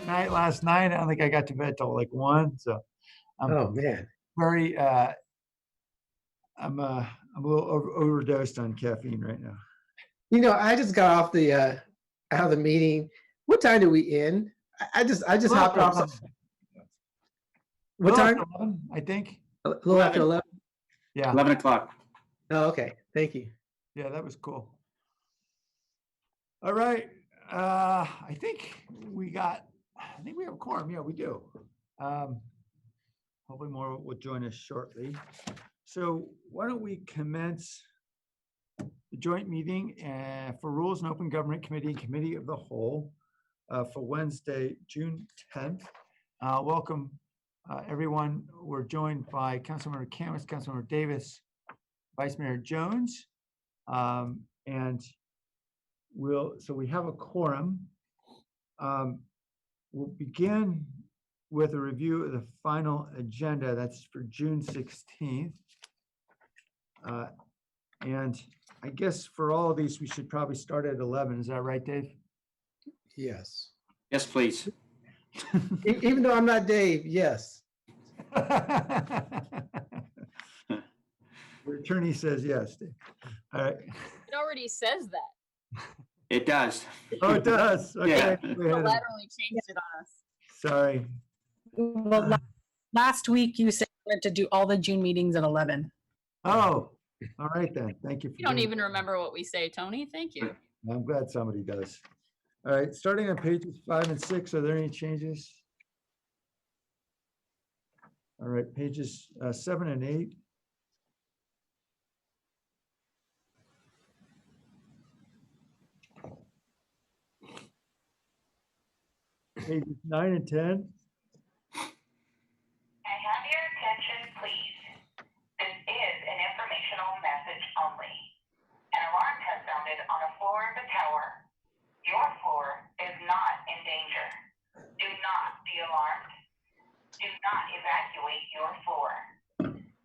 night last night. I don't think I got to bed till like 1. So I'm Oh man. very, I'm a little overdosed on caffeine right now. You know, I just got off the out of the meeting. What time did we end? I just hopped off. What time? 11, I think. A little after 11. Yeah. 11 o'clock. Oh, okay. Thank you. Yeah, that was cool. All right. I think we have a quorum. Yeah, we do. Hopefully more will join us shortly. So why don't we commence the joint meeting for Rules and Open Government Committee and Committee of the Whole for Wednesday, June 10th. Welcome everyone. We're joined by Councilmember Khamis, Councilmember Davis, Vice Mayor Jones, and so we have a quorum. We'll begin with a review of the final agenda. That's for June 16th. And I guess for all of these, we should probably start at 11. Is that right, Dave? Yes. Yes, please. Even though I'm not Dave, yes. Your attorney says yes, Dave. All right. It already says that. It does. Oh, it does. Okay. Yeah. The letter only changed it on us. Sorry. Well, last week you said you wanted to do all the June meetings at 11. Oh, all right then. Thank you. You don't even remember what we say, Tony. Thank you. I'm glad somebody does. All right, starting on pages 5 and 6, are there any changes? All right, pages 7 and 8. Pages 9 and 10. I have your attention, please. This is an informational message only. An alarm has sounded on a floor of the tower. Your floor is not in danger. Do not be alarmed. Do not evacuate your floor.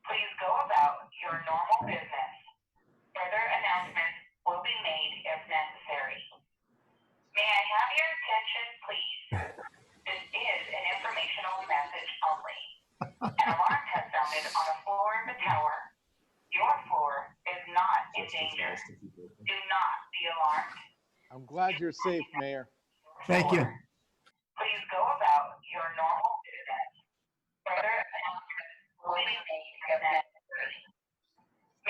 Please go about your normal business. Further announcements will be made if necessary. May I have your attention, please? This is an informational message only. An alarm has sounded on a floor in the tower. Your floor is not in danger. Do not be alarmed. I'm glad you're safe, Mayor. Thank you. Please go about your normal business. Further announcements will be made if necessary.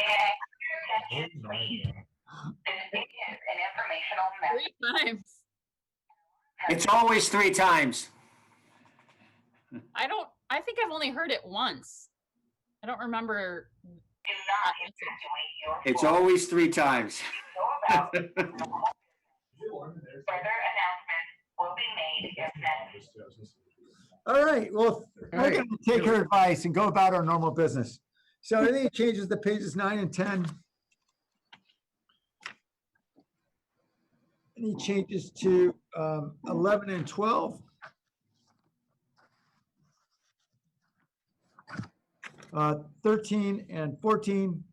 May I have your attention, please? This is an informational message. 3 times. It's always 3 times. I think I've only heard it once. I don't remember. Do not evacuate your floor. It's always 3 times. Go about your normal business. Further announcements will be made if necessary. All right, well, we're going to take her advice and go about our normal business. So any changes to pages 9 and 10? Any changes to 11 and 12? 13 and 14?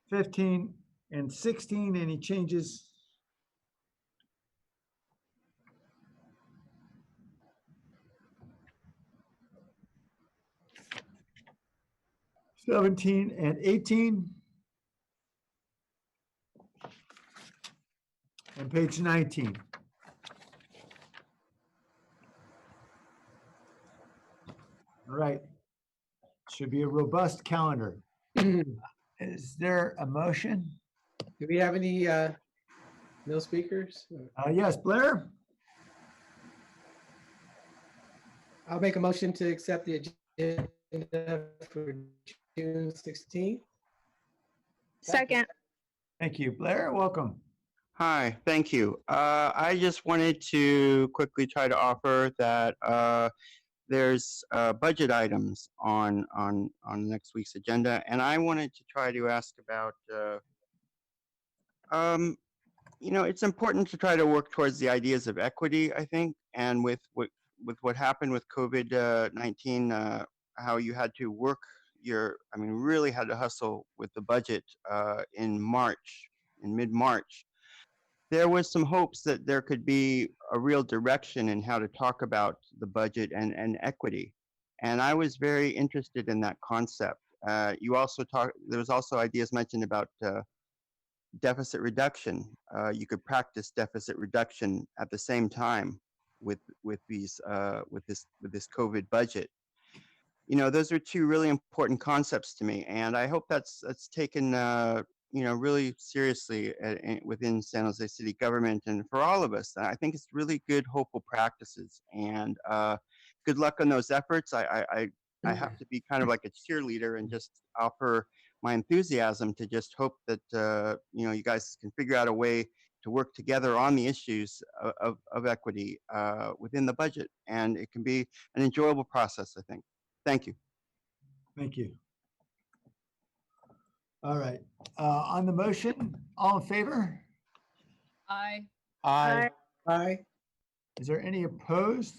15 and 16, any changes? $17 and $18. And page 19. All right. Should be a robust calendar. Is there a motion? Do we have any no speakers? Yes, Blair? I'll make a motion to accept the agenda for June 16th. Second. Thank you. Blair, welcome. Hi, thank you. I just wanted to quickly try to offer that there's budget items on next week's agenda, and I wanted to try to ask about, it's important to try to work towards the ideas of equity, I think, and with what happened with COVID-19, how you had to work really had to hustle with the budget in mid-March. there was some hopes that there could be a real direction in how to talk about the budget and equity. And I was very interested in that concept. You also there was also ideas mentioned about deficit reduction. You could practice deficit reduction at the same time with this COVID budget. You know, those are two really important concepts to me, and I hope that's taken really seriously within San Jose City government and for all of us. I think it's really good, hopeful practices, and good luck on those efforts. I have to be kind of like a cheerleader and just offer my enthusiasm to just hope that you guys can figure out a way to work together on the issues of equity within the budget, and it can be an enjoyable process, I think. Thank you. Thank you. All right. On the motion, all in favor? Aye. Aye. Aye. Is there any opposed?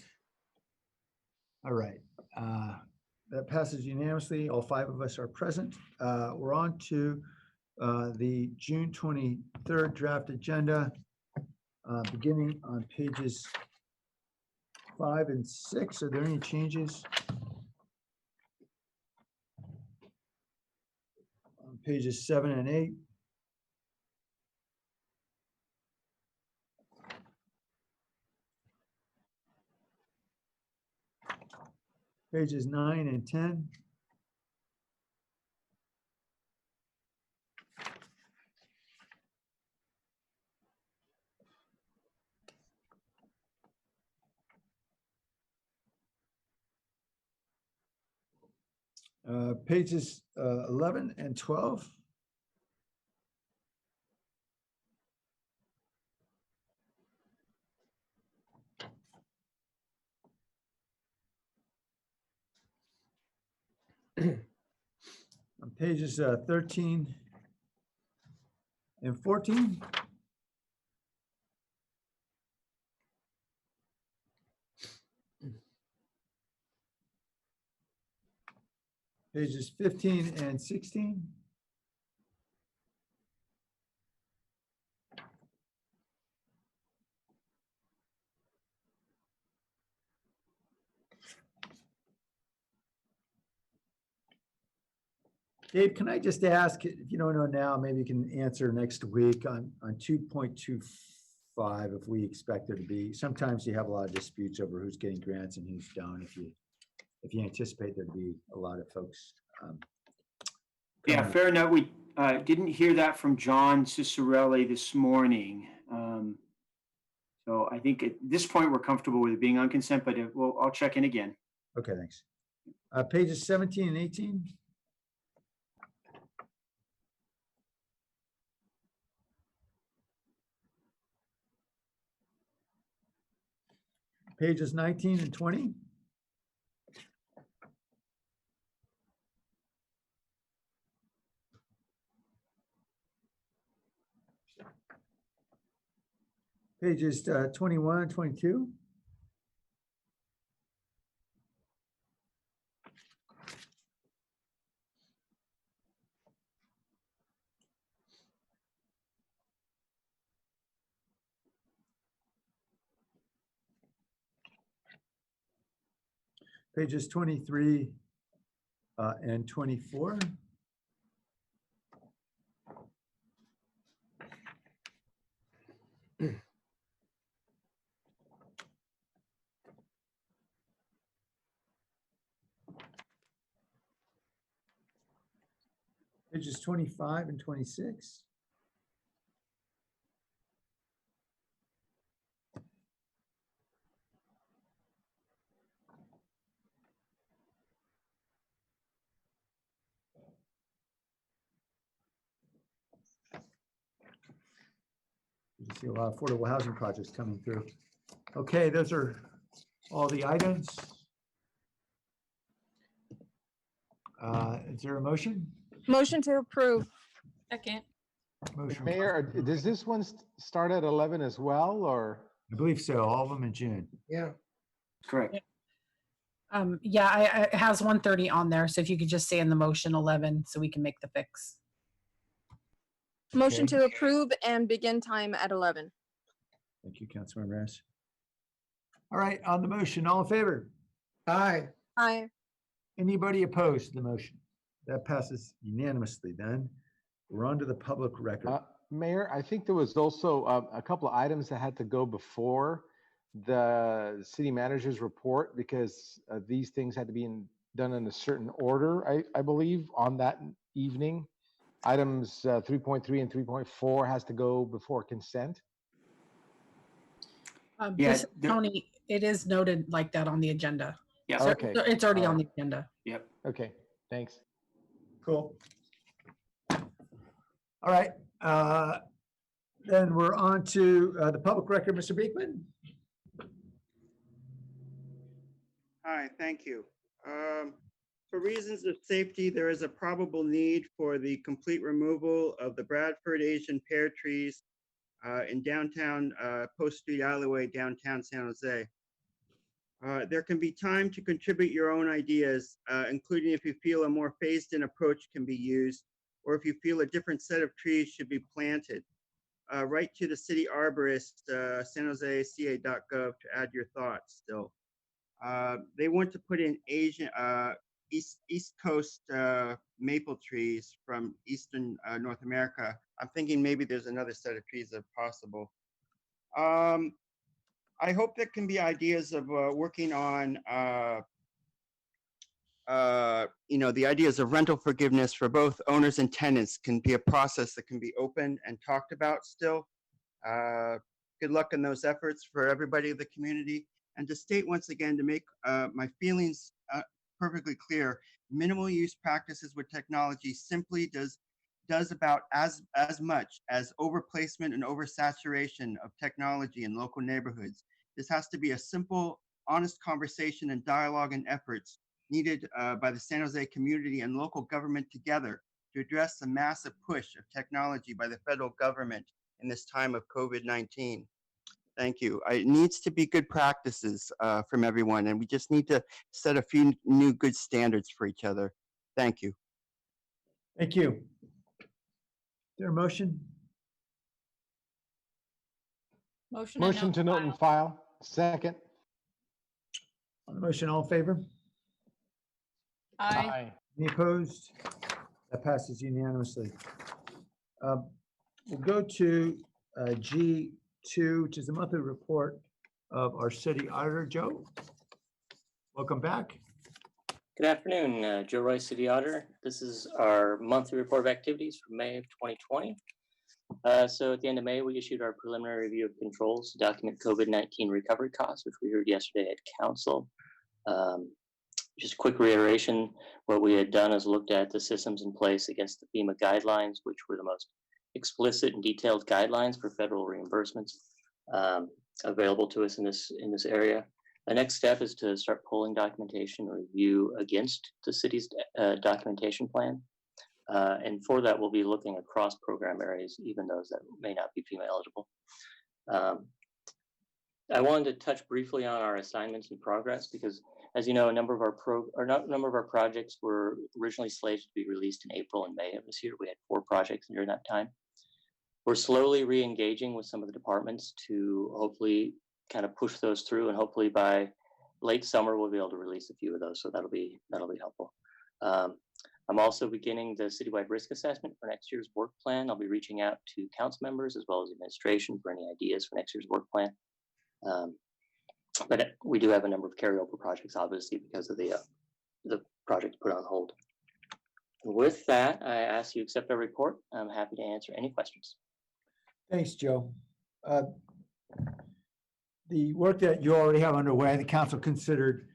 All right. That passes unanimously. All 5 of us are present. We're on to the June 23rd draft agenda, beginning on pages 5 and 6. Are there any changes? On pages 7 and 8. Pages 9 and 10. Pages 11 and 12. On pages 13 and 14. Pages 15 and 16. Dave, can I just ask, if you don't know now, maybe you can answer next week on 2.25 if we expect there to be. Sometimes you have a lot of disputes over who's getting grants and who's don't. If you anticipate there to be a lot of folks. Yeah, coming. fair enough. We didn't hear that from John Cicerelli this morning. So I think at this point, we're comfortable with it being on consent, but I'll check in again. Okay, thanks. Pages 17 and 18. Pages 19 and 20. Pages 21 and 22. Pages 23 and 24. Pages 25 and 26. You see a lot of affordable housing projects coming through. Okay, those are all the items. Is there a motion? Motion to approve. Second. Motion. Mayor, does this one start at 11 as well, or? I believe so, all of them in June. Yeah. Correct. Yeah, it has 1:30 on there. So if you could just say in the motion 11 so we can make the fix. Motion Okay. to approve and begin time at 11. Thank you, Councilmember Hess. All right, on the motion, all in favor? Aye. Aye. Anybody opposed to the motion? That passes unanimously then. We're on to the public record. Mayor, I think there was also a couple of items that had to go before the city manager's report because these things had to be done in a certain order, I believe, on that evening. Items 3.3 and 3.4 has to go before consent. Yeah, This is Tony, it is noted like that on the agenda. Yeah. So Okay. it's already on the agenda. Yep. Okay, thanks. Cool. All right. Then we're on to the public record, Mr. Beekman. Hi, thank you. For reasons of safety, there is a probable need for the complete removal of the Bradford Asian pear trees in downtown Post Street alleyway, downtown San Jose. There can be time to contribute your own ideas, including if you feel a more phased-in approach can be used, or if you feel a different set of trees should be planted. Write to the city arborist, sanjoseca.gov to add your thoughts still. They want to put in Asian, East Coast maple trees from Eastern North America. I'm thinking maybe there's another set of trees if possible. I hope there can be ideas of working on, the ideas of rental forgiveness for both owners and tenants can be a process that can be open and talked about still. Good luck in those efforts for everybody in the community. And to state once again, to make my feelings perfectly clear, minimal use practices with technology simply does about as much as overplacement and oversaturation of technology in local neighborhoods. This has to be a simple, honest conversation and dialogue and efforts needed by the San Jose community and local government together to address the massive push of technology by the federal government in this time of COVID-19. Thank you. It needs to be good practices from everyone, and we just need to set a few new good standards for each other. Thank you. Thank you. Is there a motion? Motion to note and file. Second. On the motion, all in favor? Aye. Any opposed? That passes unanimously. We'll go to G2, which is the monthly report of our city auditor, Joe. Welcome back. Good afternoon, Joe Roy, City Auditor. This is our monthly report of activities for May of 2020. So at the end of May, we issued our preliminary review of controls to document COVID-19 recovery costs, which we heard yesterday at Council. Just a quick reiteration, what we had done is looked at the systems in place against the FEMA guidelines, which were the most explicit and detailed guidelines for federal reimbursements available to us in this area. The next step is to start pulling documentation review against the city's documentation plan. And for that, we'll be looking across program areas, even those that may not be FEMA eligible. I wanted to touch briefly on our assignments in progress because, as you know, a number of our projects were originally slated to be released in April and May of this year. We had 4 projects during that time. We're slowly re-engaging with some of the departments to hopefully kind of push those through, and hopefully by late summer we'll be able to release a few of those. So that'll be helpful. I'm also beginning the citywide risk assessment for next year's work plan. I'll be reaching out to council members as well as administration for any ideas for next year's work plan. But we do have a number of carryover projects, obviously, because of the project put on hold. With that, I ask you accept our report. I'm happy to answer any questions. Thanks, Joe. The work that you already have underway, the council considered,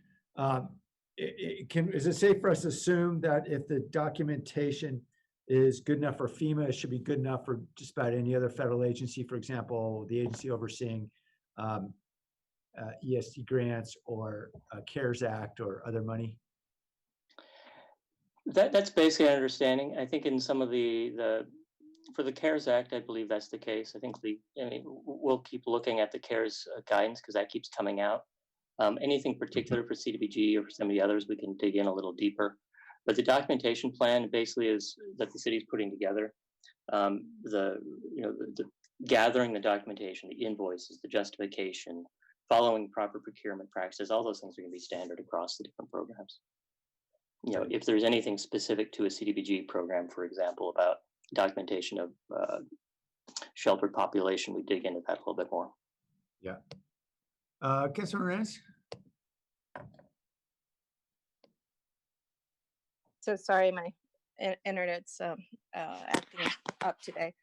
is it safe for us to assume that if the documentation is good enough for FEMA, it should be good enough for just about any other federal agency, for example, the agency overseeing EST grants or CARES Act or other money? That's basically an understanding. I think in some of for the CARES Act, I believe that's the case. I think we'll keep looking at the CARES guidance because that keeps coming out. Anything particular for CDBG or for some of the others, we can dig in a little deeper. But the documentation plan basically is that the city's putting together. The gathering the documentation, the invoices, the justification, following proper procurement practices, all those things are going to be standard across the different programs. You know, if there's anything specific to a CDBG program, for example, about documentation of sheltered population, we dig into that a little bit more. Yeah. Councilor Reyes? So sorry, my internet's acting up today.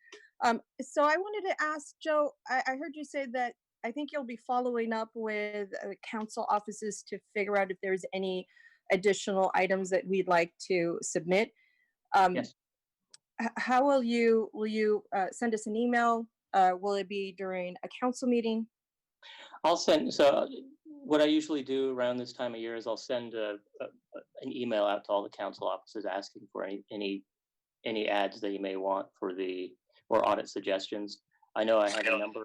So I wanted to ask Joe, I heard you say that I think you'll be following up with council offices to figure out if there's any additional items that we'd like to submit. Yes. How will you send us an email? Will it be during a council meeting? I'll send, so what I usually do around this time of year is I'll send an email out to all the council offices asking for any ads that you may want for or audit suggestions. I know I have a number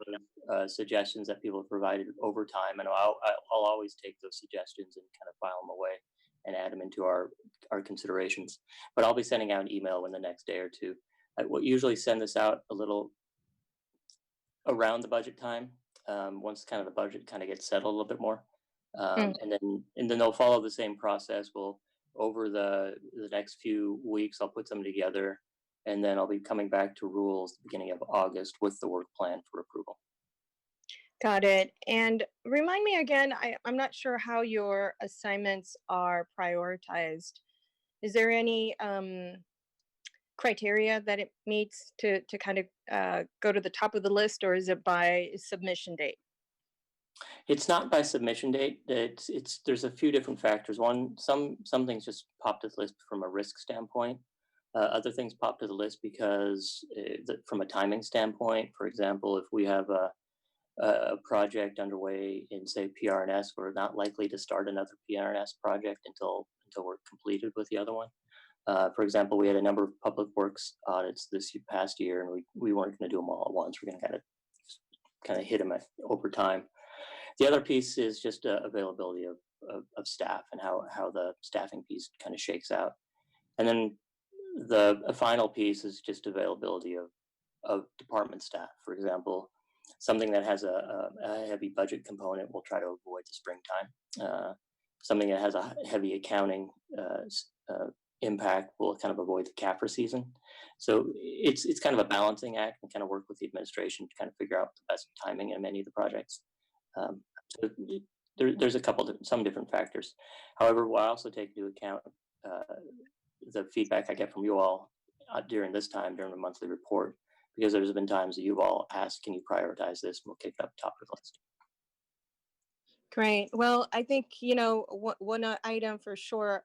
of suggestions that people have provided over time, and I'll always take those suggestions and kind of file them away and add them into our considerations. But I'll be sending out an email in the next day or two. I will usually send this out a little around the budget time, once kind of the budget kind of gets settled a little bit more. And then they'll follow the same process. We'll, over the next few weeks, I'll put some together, and then I'll be coming back to rules at the beginning of August with the work plan for approval. Got it. And remind me again, I'm not sure how your assignments are prioritized. Is there any criteria that it meets to kind of go to the top of the list, or is it by submission date? It's not by submission date. There's a few different factors. One, some things just pop to the list from a risk standpoint. Other things pop to the list because from a timing standpoint, for example, if we have a project underway in, say, PRNS, we're not likely to start another PRNS project until we're completed with the other one. For example, we had a number of public works audits this past year, and we weren't going to do them all at once. We're going to kind of hit them over time. The other piece is just availability of staff and how the staffing piece kind of shakes out. And then the final piece is just availability of department staff. For example, something that has a heavy budget component, we'll try to avoid the springtime. Something that has a heavy accounting impact, we'll kind of avoid the CAFRA season. So it's kind of a balancing act, and kind of work with the administration to kind of figure out the best timing in many of the projects. So there's some different factors. However, we'll also take into account the feedback I get from you all during the monthly report, because there's been times that you've all asked, can you prioritize this? And we'll kick it up top of the list. Great. Well, I think, one item for sure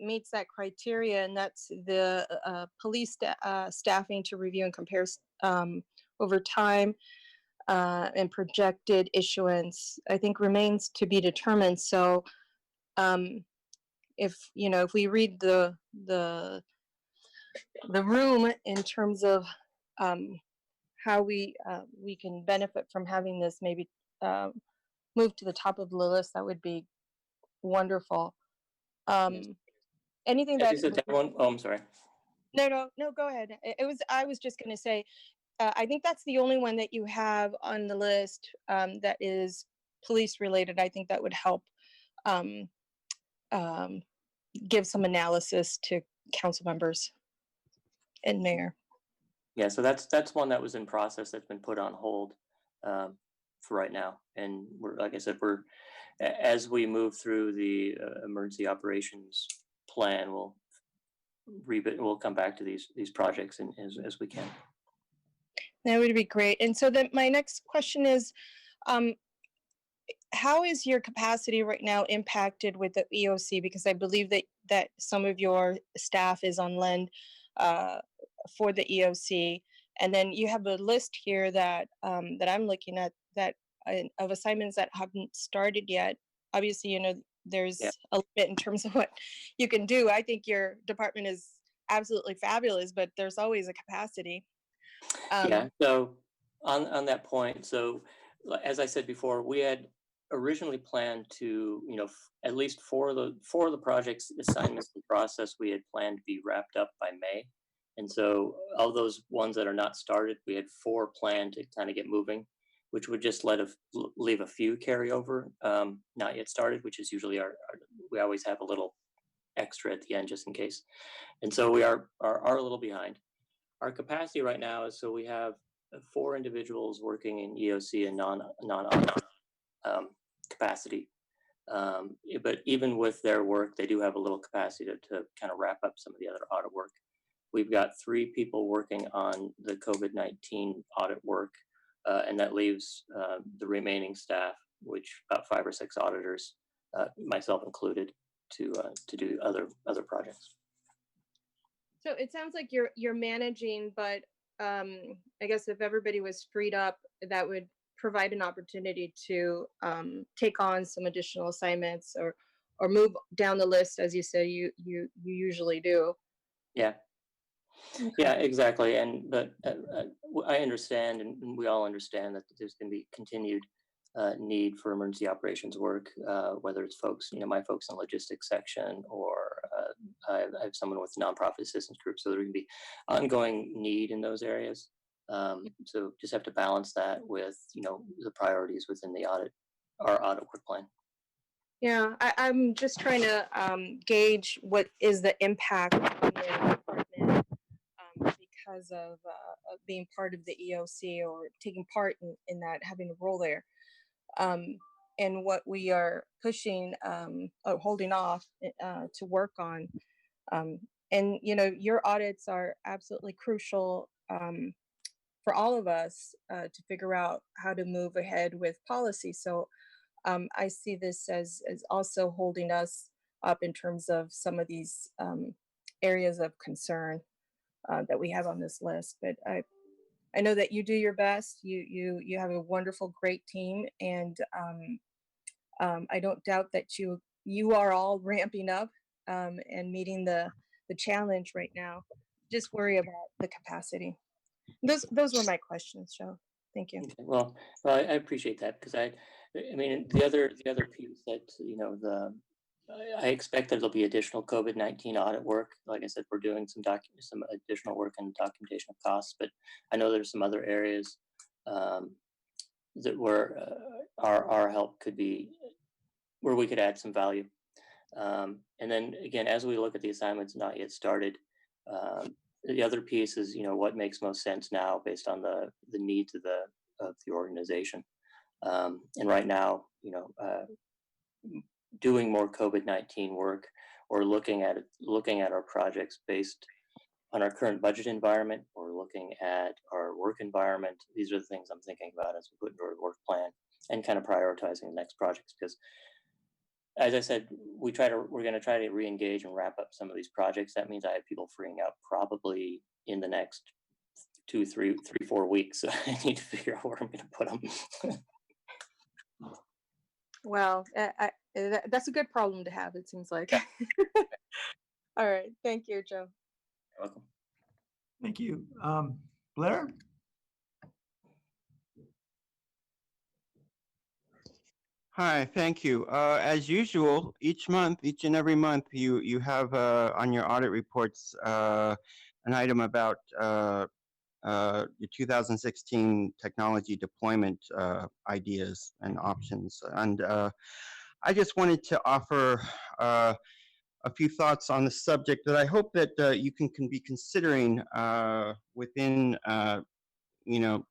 meets that criteria, and that's the police staffing to review and compare over time and projected issuance, I think remains to be determined. So if we read the room in terms of how we can benefit from having this maybe move to the top of the list, that would be wonderful. Anything that one? Oh, I'm sorry. No, go ahead. I was just going to say, I think that's the only one that you have on the list that is police related. I think that would help give some analysis to council members and mayor. Yeah, so that's one that was in process that's been put on hold for right now. And like I said, as we move through the emergency operations plan, we'll come back to these projects as we can. That would be great. And so then my next question is, how is your capacity right now impacted with the EOC? Because I believe that some of your staff is on lend for the EOC. And then you have a list here that I'm looking at of assignments that haven't started yet. Obviously, there's a limit in terms of what you can do. I think your department is absolutely fabulous, but there's always a capacity. Yeah, so on that point, so as I said before, we had originally planned to, at least for the projects assignments in process, we had planned to be wrapped up by May. And so of those ones that are not started, we had 4 planned to kind of get moving, which would just leave a few carry over, not yet started, which is usually we always have a little extra at the end just in case. And so we are a little behind. Our capacity right now is, so we have 4 individuals working in EOC and non capacity. But even with their work, they do have a little capacity to kind of wrap up some of the other audit work. We've got 3 people working on the COVID-19 audit work, and that leaves the remaining staff, which about 5 or 6 auditors, myself included, to do other projects. So it sounds like you're managing, but I guess if everybody was freed up, that would provide an opportunity to take on some additional assignments or move down the list, as you say you usually do. Yeah. Yeah, exactly. But I understand, and we all understand, that there's going to be continued need for emergency operations work, whether it's folks, my folks in logistics section, or I have someone with nonprofit assistance group. So there can be ongoing need in those areas. So just have to balance that with, the priorities within our audit work plan. Yeah, I'm just trying to gauge what is the impact on the department because of being part of the EOC or taking part in that, having a role there. And what we are pushing or holding off to work on. And, your audits are absolutely crucial for all of us to figure out how to move ahead with policy. So I see this as also holding us up in terms of some of these areas of concern that we have on this list. But I know that you do your best. You have a wonderful, great team, and I don't doubt that you are all ramping up and meeting the challenge right now. Just worry about the capacity. Those were my questions, Joe. Thank you. Okay, well, I appreciate that, because I mean, the other piece that I expect that there'll be additional COVID-19 audit work. Like I said, we're doing some additional work on documentation of costs, but I know there's some other areas that where our help could be, where we could add some value. And then again, as we look at the assignments not yet started, the other piece is, what makes most sense now based on the needs of the organization. And right now, doing more COVID-19 work, or looking at our projects based on our current budget environment, or looking at our work environment. These are the things I'm thinking about as we put into our work plan and kind of prioritizing the next projects. Because, as I said, we're going to try to re-engage and wrap up some of these projects. That means I have people freeing up probably in the next 2, 3, 4 weeks. So I need to figure out where I'm going to put them. Well, that's a good problem to have, it seems like. All right. Thank you, Joe. You're welcome. Thank you. Blair? Hi, thank you. As usual, each and every month, you have on your audit reports an item about your 2016 technology deployment ideas and options. And I just wanted to offer a few thoughts on the subject that I hope that you can be considering within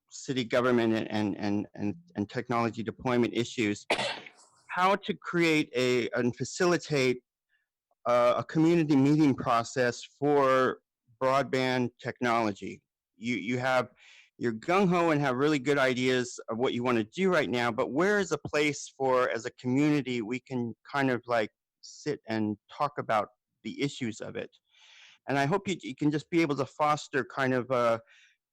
city government and technology deployment issues. How to create and facilitate a community meeting process for broadband technology. You're gung-ho and have really good ideas of what you want to do right now, but where is a place for, as a community, we can kind of like sit and talk about the issues of it? And I hope you can just be able to foster kind of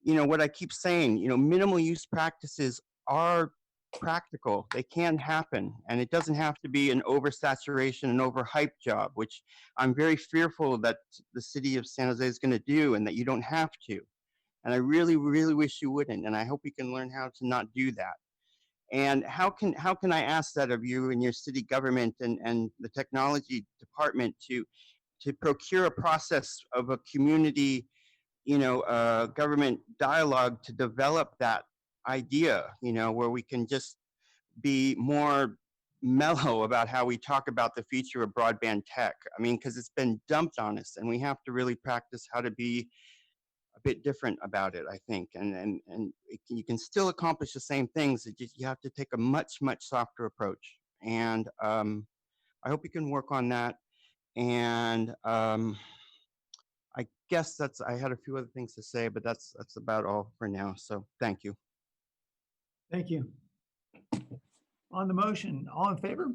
what I keep saying, minimal use practices are practical. They can happen, and it doesn't have to be an oversaturation and overhyped job, which I'm very fearful that the city of San Jose is going to do, and that you don't have to. And I really, really wish you wouldn't. And I hope you can learn how to not do that. And how can I ask that of you and your city government and the technology department to procure a process of a community government dialogue to develop that idea, where we can just be more mellow about how we talk about the future of broadband tech. I mean, because it's been dumped on us, and we have to really practice how to be a bit different about it, I think. And you can still accomplish the same things. You have to take a much softer approach. And I hope you can work on that. And I guess I had a few other things to say, but that's about all for now. So thank you. Thank you. On the motion, all in favor?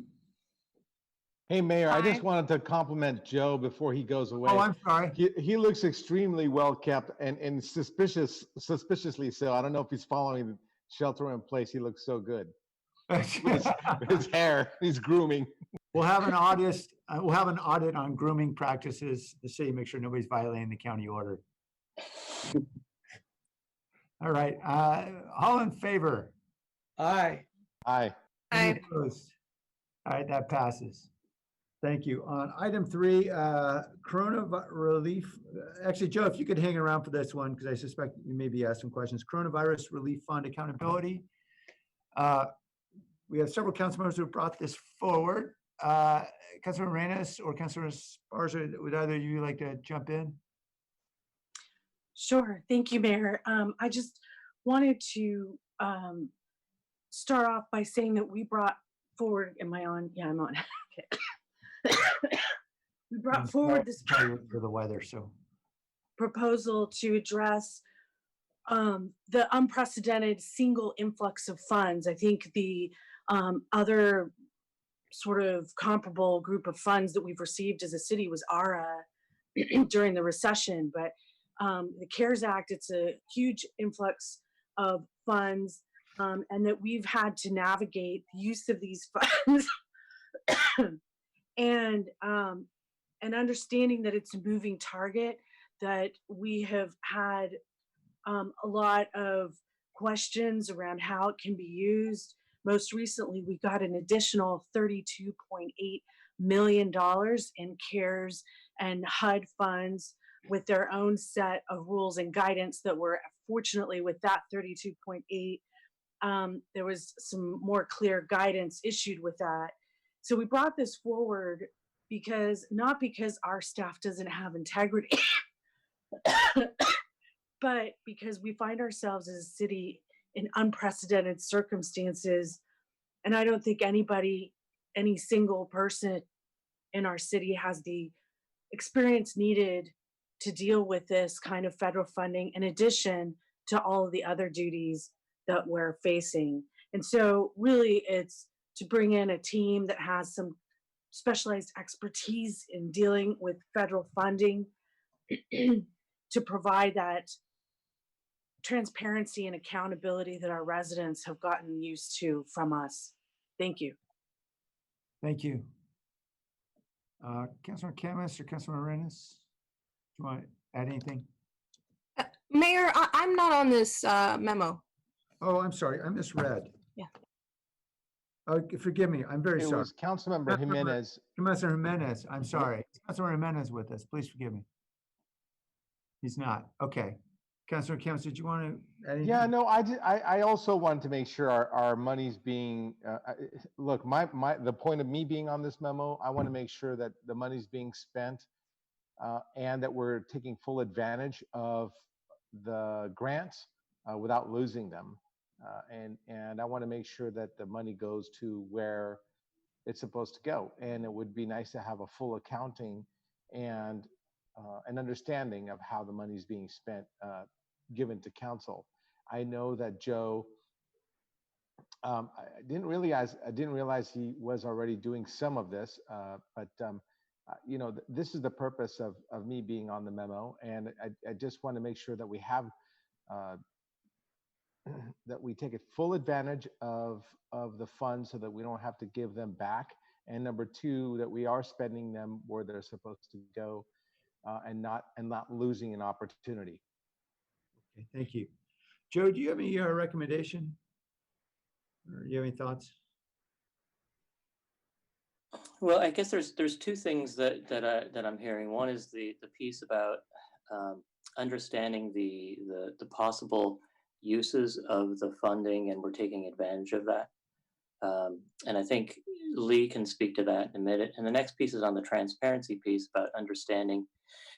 Hey, Mayor, I Aye. just wanted to compliment Joe before he goes away. Oh, I'm sorry. He looks extremely well kept and suspiciously so. I don't know if he's following shelter in place. He looks so good. With his hair, he's grooming. We'll have an audit. We'll have an audit on grooming practices. The city, make sure nobody's violating the county order. All right. All in favor? Aye. Aye. Any opposed? All right, that passes. Thank you. On item 3, coronavirus relief. Actually, Joe, if you could hang around for this one, because I suspect you may be asking questions. Coronavirus Relief Fund accountability. We have several council members who brought this forward. Councilor Arenas or Councilor Esparza, would either of you like to jump in? Sure. Thank you, Mayor. I just wanted to start off by saying that we brought forward, am I on? Yeah, I'm on. Okay. We brought forward this For the weather, so. proposal to address the unprecedented single influx of funds. I think the other sort of comparable group of funds that we've received as a city was ARA during the recession, but the CARES Act, it's a huge influx of funds, and that we've had to navigate the use of these funds and understanding that it's a moving target, that we have had a lot of questions around how it can be used. Most recently, we got an additional $32.8 million in CARES and HUD funds with their own set of rules and guidance that were, fortunately, with that 32.8, there was some more clear guidance issued with that. So we brought this forward not because our staff doesn't have integrity, but because we find ourselves as a city in unprecedented circumstances. And I don't think any single person in our city has the experience needed to deal with this kind of federal funding, in addition to all of the other duties that we're facing. And so really it's to bring in a team that has some specialized expertise in dealing with federal funding to provide that transparency and accountability that our residents have gotten used to from us. Thank you. Thank you. Councilor Khamis or Councilor Arenas, do you want to add anything? Mayor, I'm not on this memo. Oh, I'm sorry, I misread. Yeah. Oh, forgive me, I'm very It sorry. was Councilmember Jimenez. Councilor Jimenez, I'm sorry. Councilor Jimenez with us, please forgive me. He's not, okay. Councilor Khamis, did you want to add anything? Yeah, no, I also wanted to make sure our money's being, look, the point of me being on this memo, I want to make sure that the money's being spent and that we're taking full advantage of the grants without losing them. And I want to make sure that the money goes to where it's supposed to go. And it would be nice to have a full accounting and an understanding of how the money's being spent, given to council. I know that Joe, I didn't realize he was already doing some of this, but you know, this is the purpose of me being on the memo, and I just want to make sure that we have that we take full advantage of the funds so that we don't have to give them back, and number two, that we are spending them where they're supposed to go, and not losing an opportunity. Okay, thank you. Joe, do you have any recommendation? Or do you have any thoughts? Well, I guess there's two things that I'm hearing. One is the piece about understanding the possible uses of the funding, and we're taking advantage of that. And I think Lee can speak to that in a minute. And the next piece is on the transparency piece about understanding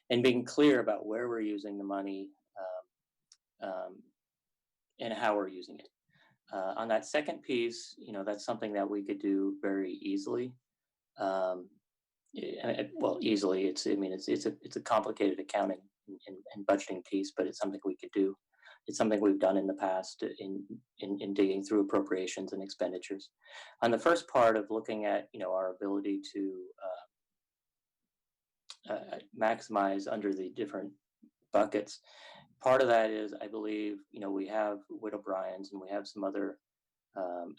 and being clear about where we're using the money, and how we're using it. On that second piece, that's something that we could do very easily. Well, easily. It's a complicated accounting and budgeting piece, but it's something we could do. It's something we've done in the past in digging through appropriations and expenditures. On the first part of looking at our ability to maximize under the different buckets, part of that is, I believe, we have Widow Bryan's and we have some other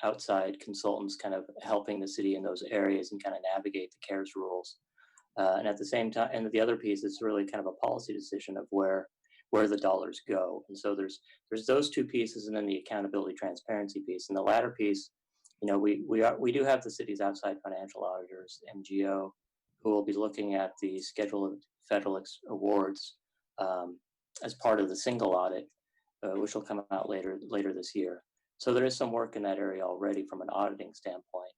outside consultants kind of helping the city in those areas and kind of navigate the CARES rules. And at the same time, and the other piece is really kind of a policy decision of where the dollars go. And so there's those two pieces, and then the accountability transparency piece. And the latter piece, we do have the city's outside financial auditors, MGO, who will be looking at the schedule of federal awards as part of the single audit, which will come out later this year. So there is some work in that area already from an auditing standpoint.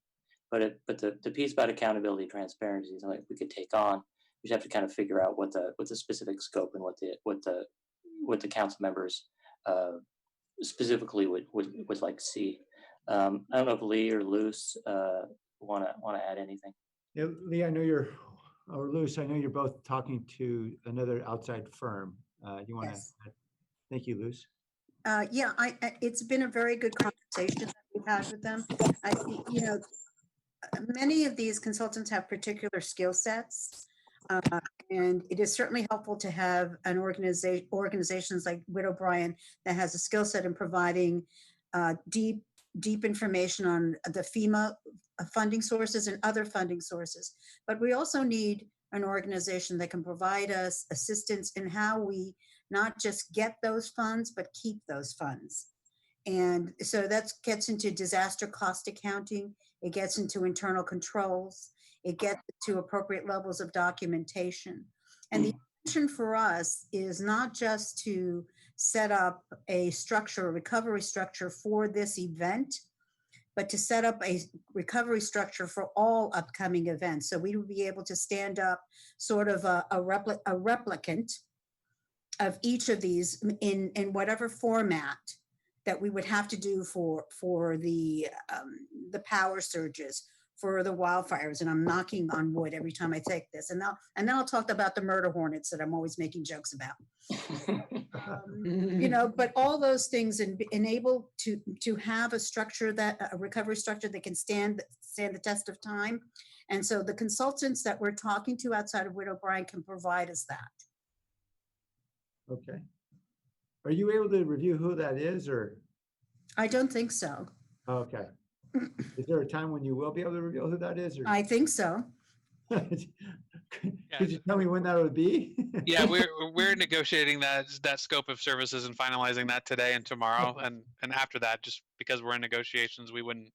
But the piece about accountability, transparency is something we could take on. We just have to kind of figure out what the specific scope and what the council members specifically would like to see. I don't know if Lee or Luce want to add anything. Yeah, Lee, I know or Luce, I know you're both talking to another outside firm. You want to? Yes. Thank you, Luce. Yeah, it's been a very good conversation that we've had with them. Many of these consultants have particular skill sets, and it is certainly helpful to have an organizations like Widow Bryan that has a skill set in providing deep information on the FEMA funding sources and other funding sources. But we also need an organization that can provide us assistance in how we not just get those funds, but keep those funds. And so that gets into disaster cost accounting. It gets into internal controls. It gets to appropriate levels of documentation. And the intention for us is not just to set up a structure, a recovery structure for this event, but to set up a recovery structure for all upcoming events. So we would be able to stand up sort of a replicant of each of these in whatever format that we would have to do for the power surges, for the wildfires. And I'm knocking on wood every time I take this. And then I'll talk about the murder hornets that I'm always making jokes about. But all those things enable to have a structure, a recovery structure that can stand the test of time. And so the consultants that we're talking to outside of Widow Bryan can provide us that. Okay. Are you able to review who that is, or? I don't think so. Okay. Is there a time when you will be able to reveal who that is? Or? I think so. Could you tell me when that would be? Yeah, we're negotiating that scope of services and finalizing that today and tomorrow, and after that, just because we're in negotiations, we wouldn't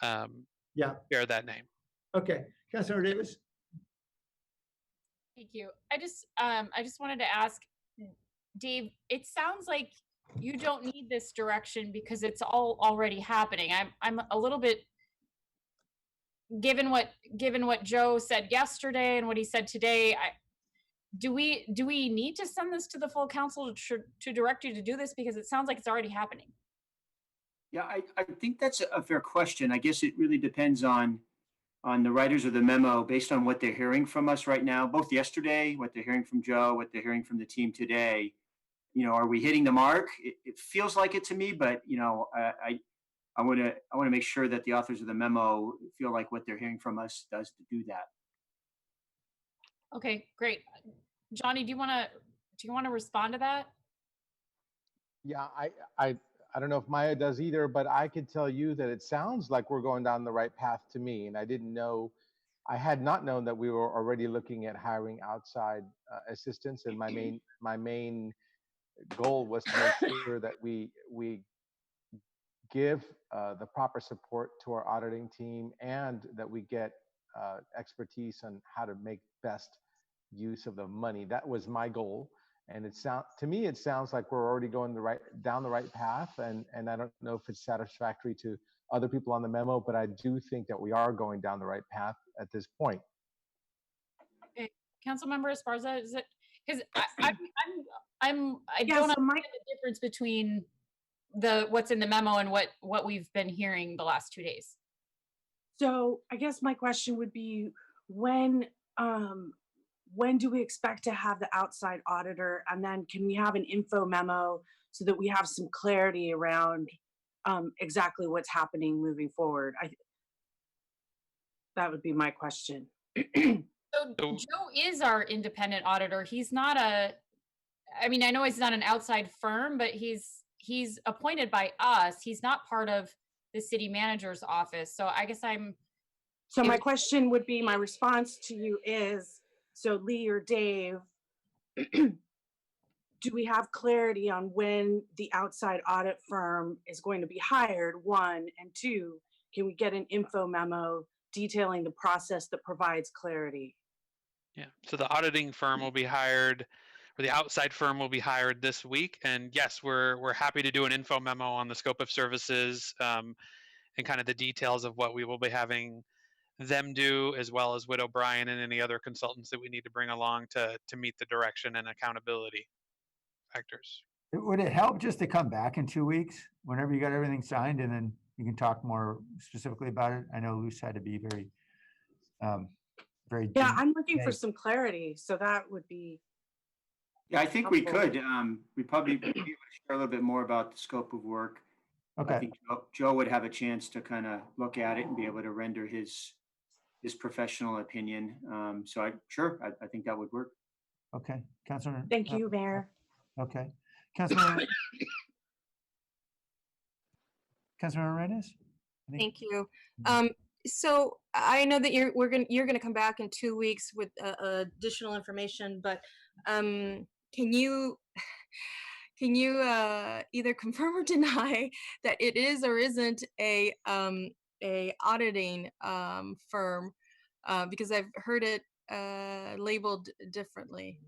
share that name. Okay, Councilmember Davis. Thank you. I just wanted to ask, Dave, it sounds like you don't need this direction because it's all already happening. I'm a little bit, given what Joe said yesterday and what he said today, do we need to send this to the full council to direct you to do this, because it sounds like it's already happening? Yeah, I think that's a fair question. I guess it really depends on the writers of the memo based on what they're hearing from us right now, both yesterday, what they're hearing from Joe, what they're hearing from the team today. Are we hitting the mark? It feels like it to me, but I want to make sure that the authors of the memo feel like what they're hearing from us does to do that. Okay, great. Johnny, do you want to respond to that? Yeah, I don't know if Maya does either, but I could tell you that it sounds like we're going down the right path to me. And I had not known that we were already looking at hiring outside assistance. And my main goal was to make sure that we give the proper support to our auditing team, and that we get expertise on how to make best use of the money. That was my goal. And to me, it sounds like we're already going down the right path. And I don't know if it's satisfactory to other people on the memo, but I do think that we are going down the right path at this point. Okay, Councilmember Esparza, is it, because I Yeah, don't so my, understand the difference between what's in the memo and what we've been hearing the last 2 days. so I guess my question would be when do we expect to have the outside auditor? And then can we have an info memo so that we have some clarity around exactly what's happening moving forward? That would be my question. So Joe is our independent auditor. He's not I mean, I know he's not an outside firm, but he's appointed by us. He's not part of the city manager's office. So I guess So my question would be, my response to you is, so Lee or Dave, do we have clarity on when the outside audit firm is going to be hired, one, and two, can we get an info memo detailing the process that provides clarity? Yeah, so the auditing firm will be hired, or the outside firm will be hired this week. And yes, we're happy to do an info memo on the scope of services and kind of the details of what we will be having them do, as well as Widow Bryan and any other consultants that we need to bring along to meet the direction and accountability factors. Would it help just to come back in 2 weeks, whenever you got everything signed, and then you can talk more specifically about it? I know Luce had to be very, very. Yeah, I'm looking for some clarity, so that would be. Yeah, I think we could. We probably be able to share a little bit more about the scope of work. Okay. I think Joe would have a chance to kind of look at it and be able to render his professional opinion. So I think that would work. Okay, Councilor. Thank you, Mayor. Okay, Councilor. Councilor Arenas? Thank you. So I know that you're gonna come back in 2 weeks with additional information, but can you either confirm or deny that it is or isn't a auditing firm? Because I've heard it labeled differently.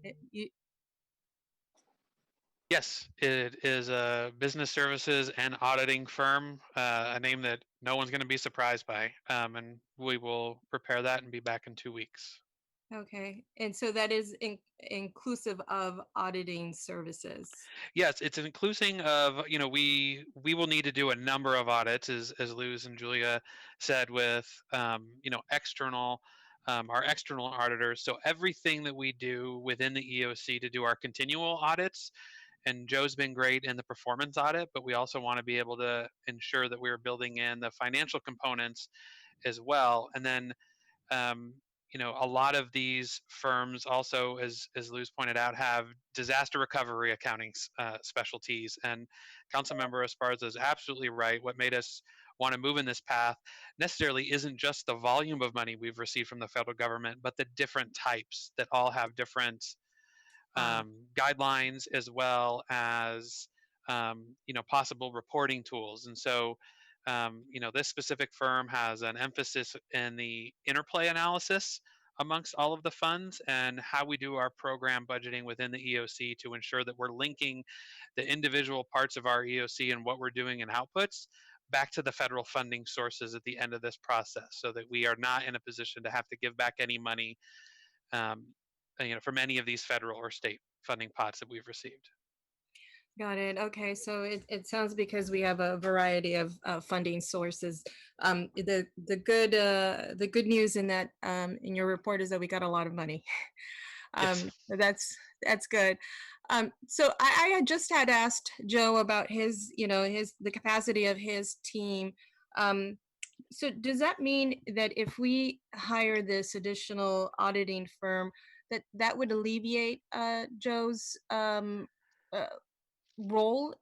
Yes, it is a business services and auditing firm, a name that no one's going to be surprised by. And we will prepare that and be back in 2 weeks. Okay, and so that is inclusive of auditing services. Yes, it's an including of, we will need to do a number of audits, as Luz and Julia said, with, external, our external auditors. So everything that we do within the EOC to do our continual audits, and Joe's been great in the performance audit, but we also want to be able to ensure that we're building in the financial components as well. And then, a lot of these firms also, as Luz pointed out, have disaster recovery accounting specialties. And Councilmember Esparza is absolutely right. What made us want to move in this path necessarily isn't just the volume of money we've received from the federal government, but the different types that all have different guidelines, as well as possible reporting tools. And so this specific firm has an emphasis in the interplay analysis amongst all of the funds and how we do our program budgeting within the EOC to ensure that we're linking the individual parts of our EOC and what we're doing in outputs back to the federal funding sources at the end of this process, so that we are not in a position to have to give back any money from any of these federal or state funding pots that we've received. Got it. Okay, so it sounds, because we have a variety of funding sources. The good news in that in your report is that we got a lot of money. Yes. That's good. So I had just asked Joe about the capacity of his team. So does that mean that if we hire this additional auditing firm, that would alleviate Joe's role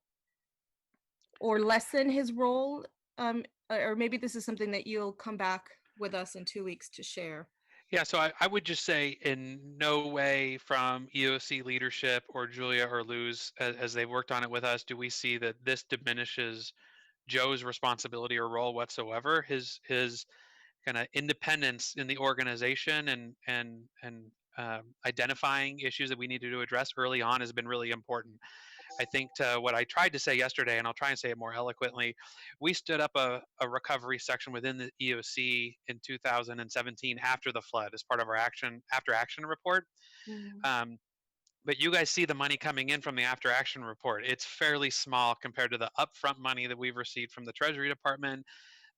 or lessen his role? Or maybe this is something that you'll come back with us in 2 weeks to share. Yeah, so I would just say, in no way from EOC leadership or Julia or Luz, as they've worked on it with us, do we see that this diminishes Joe's responsibility or role whatsoever. His kind of independence in the organization and identifying issues that we needed to address early on has been really important. I think to what I tried to say yesterday, and I'll try and say it more eloquently, we stood up a recovery section within the EOC in 2017 after the flood as part of our after action report. But you guys see the money coming in from the after action report. It's fairly small compared to the upfront money that we've received from the Treasury Department,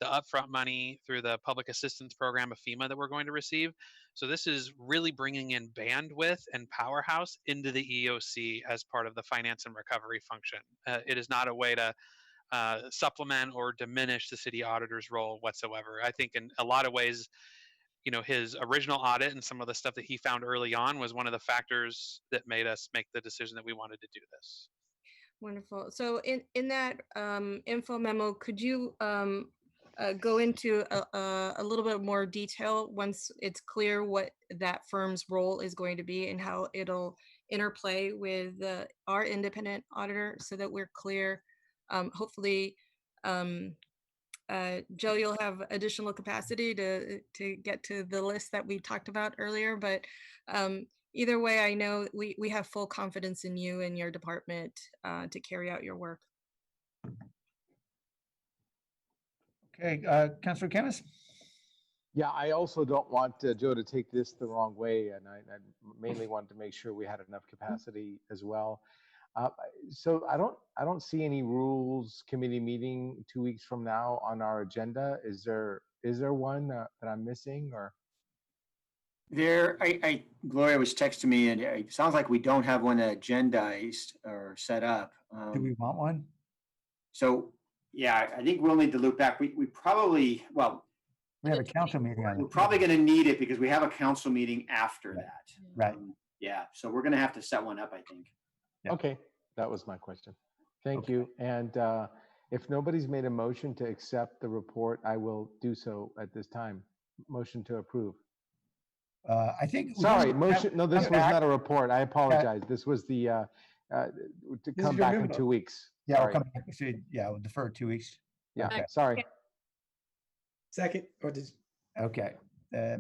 the upfront money through the public assistance program of FEMA that we're going to receive. So this is really bringing in bandwidth and powerhouse into the EOC as part of the finance and recovery function. It is not a way to supplement or diminish the city auditor's role whatsoever. I think in a lot of ways, his original audit and some of the stuff that he found early on was one of the factors that made us make the decision that we wanted to do this. Wonderful. So in that info memo, could you go into a little bit more detail once it's clear what that firm's role is going to be and how it'll interplay with our independent auditor, so that we're clear? Hopefully, Joe, you'll have additional capacity to get to the list that we talked about earlier, but either way, I know we have full confidence in you and your department to carry out your work. Okay, Councilor Khamis? Yeah, I also don't want Joe to take this the wrong way, and I mainly wanted to make sure we had enough capacity as well. So I don't see any rules committee meeting 2 weeks from now on our agenda. Is there one that I'm missing, or? Gloria was texting me, and it sounds like we don't have one agendized or set up. Do we want one? So, yeah, I think we'll need to loop back. We probably, well, we have a council meeting on it. We're probably going to need it because we have a council meeting after that. Right. Yeah, so we're going to have to set one up, I think. Yeah. Okay, that was my question. Thank you. And if nobody's made a motion to accept the report, I will do so at this time. Motion to approve. I think. Sorry, motion. No, this was not a report. I apologize. This was the to come back in 2 weeks. Yeah, Sorry. we'll come back. So, yeah, we'll defer 2 weeks. Yeah, Okay. sorry. Second, or did Okay,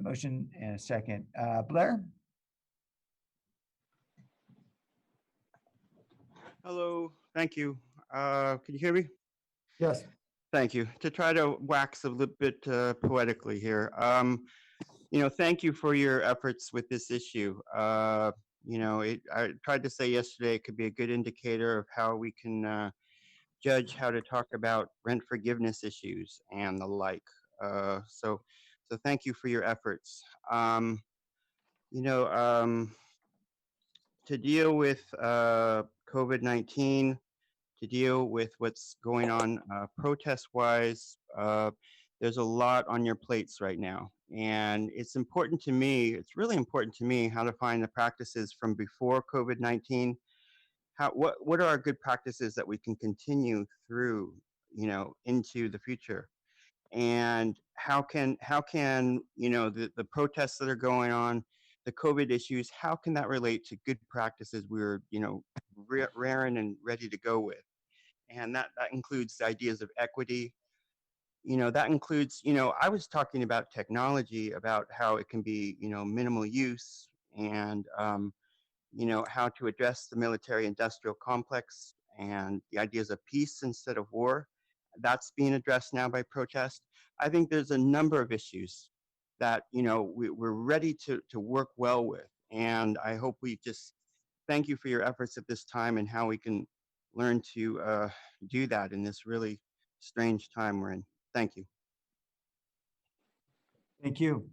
motion and a second. Blair? Hello, thank you. Can you hear me? Yes. Thank you. To try to wax a little bit poetically here, thank you for your efforts with this issue. I tried to say yesterday it could be a good indicator of how we can judge how to talk about rent forgiveness issues and the like. So thank you for your efforts. To deal with COVID-19, to deal with what's going on protest-wise, there's a lot on your plates right now. And it's important to me, it's really important to me how to find the practices from before COVID-19. What are our good practices that we can continue through, into the future? And how can the protests that are going on, the COVID issues, how can that relate to good practices we're raring and ready to go with? And that includes the ideas of equity. That includes, I was talking about technology, about how it can be, minimal use, and how to address the military industrial complex and the ideas of peace instead of war. That's being addressed now by protest. I think there's a number of issues that, we're ready to work well with. And I hope we just thank you for your efforts at this time and how we can learn to do that in this really strange time we're in. Thank you. Thank you.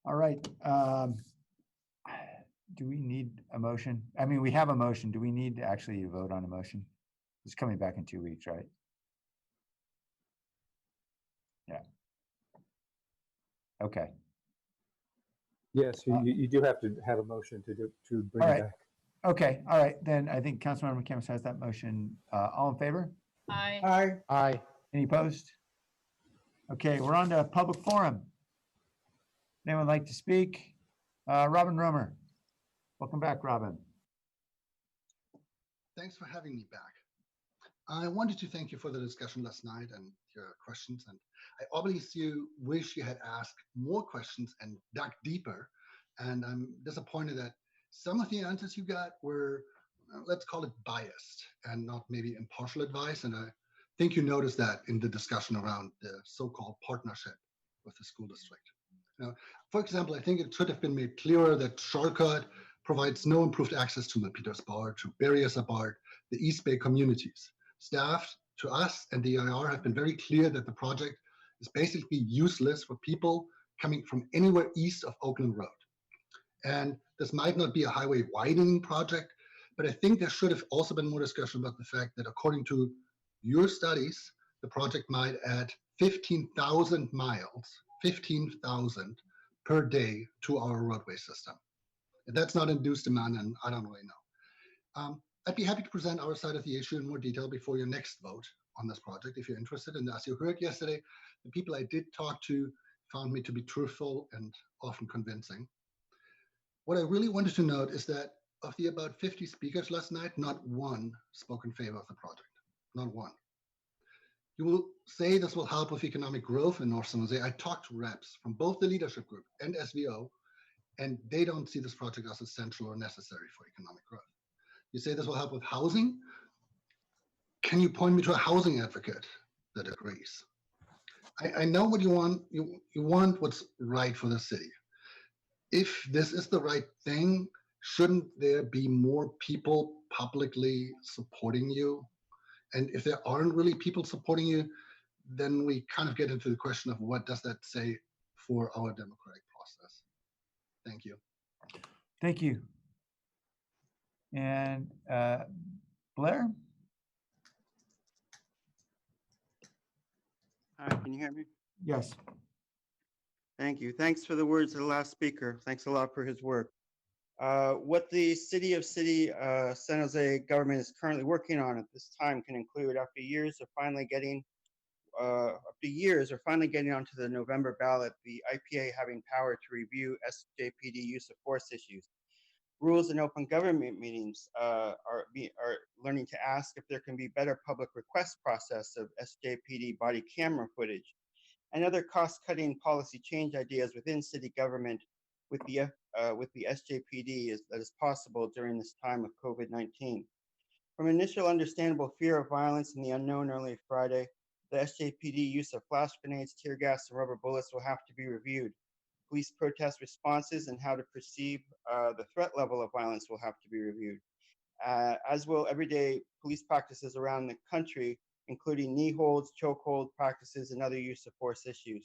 All right. Do we need a motion? I mean, we have a motion. Do we need to actually vote on a motion? It's coming back in 2 weeks, right? Yeah. Okay. Yes, you do have to have a motion to bring it back. Okay. All right. Then I think Councilmember Khamis has that motion. All in favor? Aye. Aye. Aye. Any opposed? Okay, we're on to public forum. Anyone like to speak? Robin Romer. Welcome back, Robin. Thanks for having me back. I wanted to thank you for the discussion last night and your questions. And I obviously wish you had asked more questions and dug deeper And I'm disappointed that some of the answers you got were, let's call it biased and not maybe impartial advice. And I think you noticed that in the discussion around the so-called partnership with the school district. Now, for example, I think it should have been made clearer that shortcut provides no improved access to Milpitas Bar, to Berryessa Bar, the East Bay communities. Staff to us and the EIR have been very clear that the project is basically useless for people coming from anywhere east of Oakland Road. And this might not be a highway widening project, but I think there should have also been more discussion about the fact that according to your studies, the project might add 15,000 miles, 15,000 per day to our roadway system. And that's not induced demand, and I don't really know. I'd be happy to present our side of the issue in more detail before your next vote on this project, if you're interested. And as you heard yesterday, the people I did talk to found me to be truthful and often convincing. What I really wanted to note is that of the about 50 speakers last night, not one spoke in favor of the project, not one. You will say this will help with economic growth in North San Jose. I talked to reps from both the leadership group and SVO, and they don't see this project as essential or necessary for economic growth. You say this will help with housing. Can you point me to a housing advocate that agrees? I know what you want. You want what's right for the city. If this is the right thing, shouldn't there be more people publicly supporting you? And if there aren't really people supporting you, then we kind of get into the question of what does that say for our democratic process? Thank you. Thank you. And Blair? Hi, can you hear me? Yes. Thank you. Thanks for the words of the last speaker. Thanks a lot for his work. What the San Jose government is currently working on at this time can include, after years of finally getting onto the November ballot, the IPA having power to review SJPD use of force issues. Rules in open government meetings are learning to ask if there can be better public request process of SJPD body camera footage and other cost-cutting policy change ideas within city government with the SJPD that is possible during this time of COVID-19. From initial understandable fear of violence and the unknown early Friday, the SJPD use of flash grenades, tear gas, and rubber bullets will have to be reviewed. Police protest responses and how to perceive the threat level of violence will have to be reviewed, as will everyday police practices around the country, including knee holds, chokehold practices, and other use of force issues.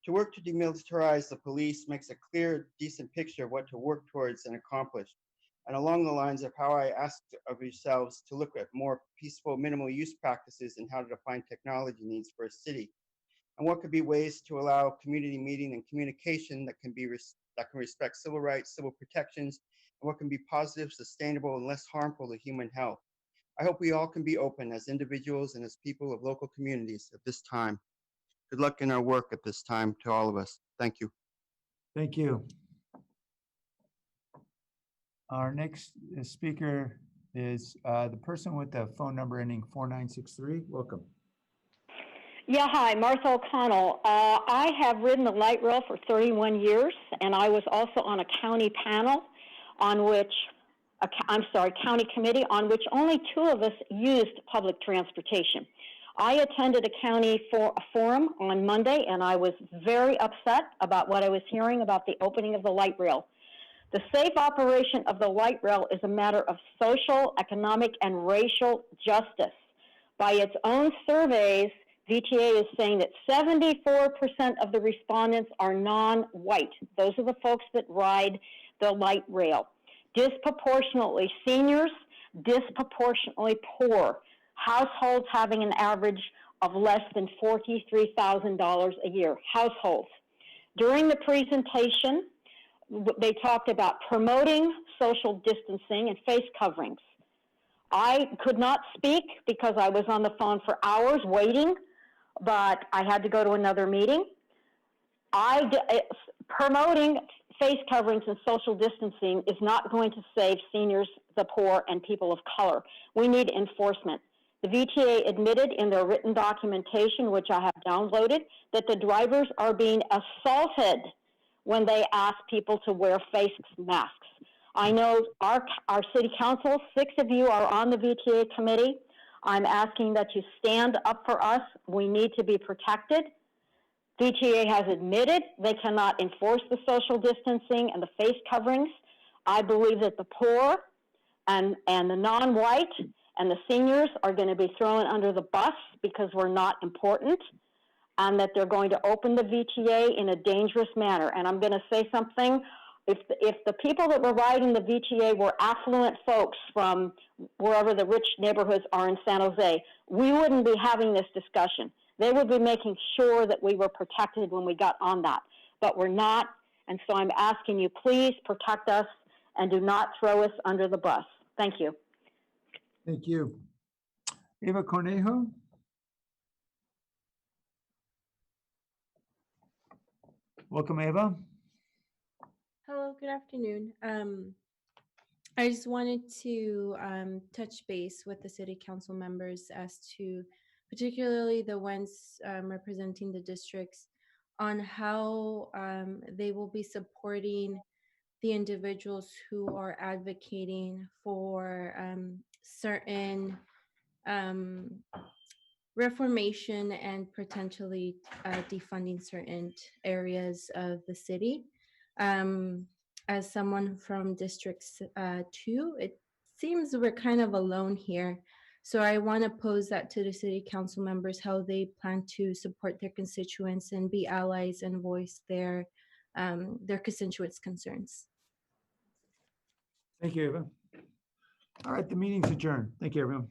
To work to demilitarize the police makes a clear, decent picture of what to work towards and accomplish, and along the lines of how I asked of yourselves to look at more peaceful, minimal use practices and how to define technology needs for a city. And what could be ways to allow community meeting and communication that can respect civil rights, civil protections, and what can be positive, sustainable, and less harmful to human health. I hope we all can be open as individuals and as people of local communities at this time. Good luck in our work at this time to all of us. Thank you. Thank you. Our next speaker is the person with the phone number ending 4963. Welcome. Yeah, hi, Martha O'Connell. I have ridden the light rail for 31 years, and I was also on a county panel on which, county committee on which only 2 of us used public transportation. I attended a county forum on Monday, and I was very upset about what I was hearing about the opening of the light rail. The safe operation of the light rail is a matter of social, economic, and racial justice. By its own surveys, VTA is saying that 74% of the respondents are non-white. Those are the folks that ride the light rail. Disproportionately seniors, disproportionately poor. Households having an average of less than $43,000 a year. Households. During the presentation, they talked about promoting social distancing and face coverings. I could not speak because I was on the phone for hours waiting, but I had to go to another meeting. Promoting face coverings and social distancing is not going to save seniors, the poor, and people of color. We need enforcement. The VTA admitted in their written documentation, which I have downloaded, that the drivers are being assaulted when they ask people to wear face masks. I know our city council, 6 of you are on the VTA committee. I'm asking that you stand up for us. We need to be protected. VTA has admitted they cannot enforce the social distancing and the face coverings. I believe that the poor and the non-white and the seniors are going to be thrown under the bus because we're not important, and that they're going to open the VTA in a dangerous manner. And I'm going to say something. If the people that were riding the VTA were affluent folks from wherever the rich neighborhoods are in San Jose, we wouldn't be having this discussion. They would be making sure that we were protected when we got on that, but we're not. And so I'm asking you, please protect us and do not throw us under the bus. Thank you. Thank you. Eva Cornejo? Welcome, Eva. Hello, good afternoon. I just wanted to touch base with the city council members as to particularly the ones representing the districts on how they will be supporting the individuals who are advocating for certain reformation and potentially defunding certain areas of the city. As someone from District 2, it seems we're kind of alone here. So I want to pose that to the city council members, how they plan to support their constituents and be allies and voice their constituents' concerns. Thank you, Eva. All right, the meeting's adjourned. Thank you, everyone.